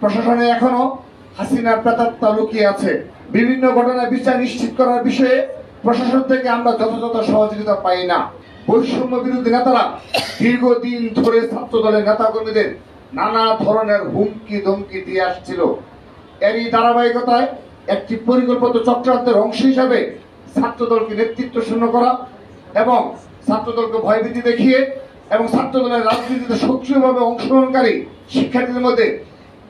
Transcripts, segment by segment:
প্রশাসনে এখনো হাসিনার প্রেতাত্মা লুকিয়ে আছে। বিভিন্ন ঘটনায় বিচার নিশ্চিত করার বিষয়ে প্রশাসন থেকে আমরা যথাযথ সহযোগিতা পাই না। বৈষম্য বিরোধী নেতারা দীর্ঘদিন ধরে ছাত্র দলের নেতাকর্মীদের নানা ধরনের হুমকি ধমকি দিয়ে আসছিল। এরই ধারাবাহিকতায় একটি পরিকল্পিত চক্রান্তের অংশ হিসাবে ছাত্র দলকে নেতৃত্ব শূন্য করা এবং ছাত্র দলকে ভয়ভীতি দেখিয়ে এবং ছাত্র দলের রাজনীতিতে সক্রিয়ভাবে অংশগ্রহণকারী শিক্ষার্থীদের মধ্যে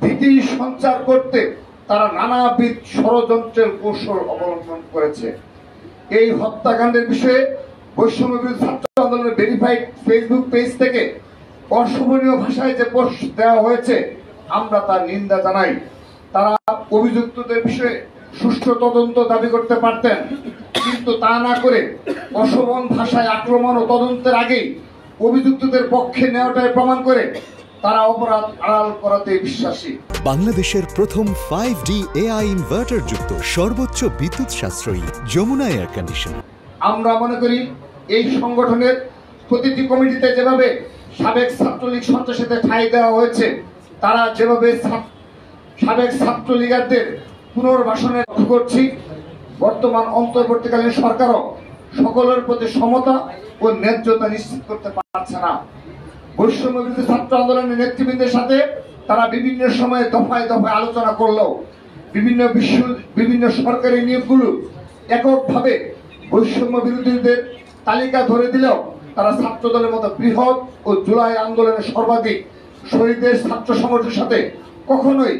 ভীতি সঞ্চার করতে তারা নানাবিধ ষড়যন্ত্রের কৌশল অবলম্বন করেছে। এই হত্যাকাণ্ডের বিষয়ে বৈষম্য বিরোধী ছাত্র আন্দোলনের ভেরিফাইড ফেসবুক পেজ থেকে অশোভনীয় ভাষায় যে পোস্ট দেওয়া হয়েছে আমরা তার নিন্দা জানাই। তারা অভিযুক্তদের বিষয়ে সুষ্ঠু তদন্ত দাবি করতে পারতেন, কিন্তু তা না করে অশোভন ভাষায় আক্রমণ ও তদন্তের আগেই অভিযুক্তদের পক্ষে নেওয়াটাই প্রমাণ করে তারা অপরাধ আড়াল করাতে বিশ্বাসী। বাংলাদেশের প্রথম 5D AI ইনভার্টার যুক্ত সর্বোচ্চ বিদ্যুৎ সাশ্রয়ী যমুনা এয়ার কন্ডিশনার। আমরা মনে করি এই সংগঠনের প্রতিটি কমিটিতে যেভাবে সাবেক ছাত্রলীগ সন্ত্রাসীদের ঠাঁই দেওয়া হয়েছে, তারা যেভাবে সাবেক ছাত্রলীগারদের পুনর্বাসনে লক্ষ্য করছি, বর্তমান অন্তর্বর্তীকালীন সরকারও সকলের প্রতি সমতা ও ন্যায্যতা নিশ্চিত করতে পারছে না। বৈষম্য বিরোধী ছাত্র আন্দোলনের নেতৃবৃন্দের সাথে তারা বিভিন্ন সময়ে দফায় দফায় আলোচনা করলেও বিভিন্ন সরকারি নিয়োগগুলো এককভাবে বৈষম্য বিরোধীদের তালিকা ধরে দিলেও তারা ছাত্র দলের মতো বৃহৎ ও জুলাই আন্দোলনের সর্বাধিক শহীদদের ছাত্র সংগঠনের সাথে কখনোই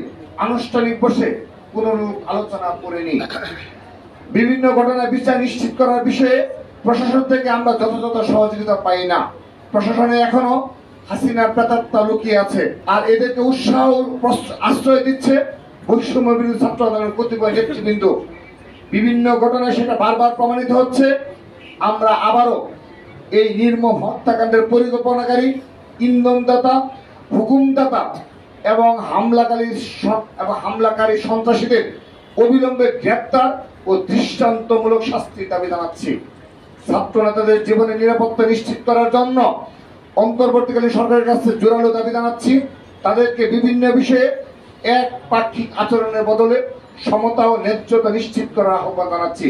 আনুষ্ঠানিক বসে কোনরূপ আলোচনা করেনি। বিভিন্ন ঘটনায় বিচার নিশ্চিত করার বিষয়ে প্রশাসন থেকে আমরা যথাযথ সহযোগিতা পাই না। প্রশাসনে এখনো হাসিনার প্রেতাত্মা লুকিয়ে আছে, আর এদেরকে উৎসাহ আশ্রয় দিচ্ছে বৈষম্য বিরোধী ছাত্র আন্দোলনের কতিপয় নেতৃবৃন্দ। বিভিন্ন ঘটনায় সেটা বারবার প্রমাণিত হচ্ছে। আমরা আবারও এই নির্মম হত্যাকাণ্ডের পরিকল্পনাকারী, ইন্ধনদাতা, হুকুমদাতা এবং হামলাকারী সন্ত্রাসীদের অবিলম্বে গ্রেপ্তার ও দৃষ্টান্তমূলক শাস্তির দাবি জানাচ্ছি। ছাত্র নেতাদের জীবনের নিরাপত্তা নিশ্চিত করার জন্য অন্তর্বর্তীকালীন সরকারের কাছে জোরালো দাবি জানাচ্ছি। তাদেরকে বিভিন্ন বিষয়ে একপাক্ষিক আচরণের বদলে সমতা ও ন্যায্যতা নিশ্চিত করার আহ্বান জানাচ্ছি।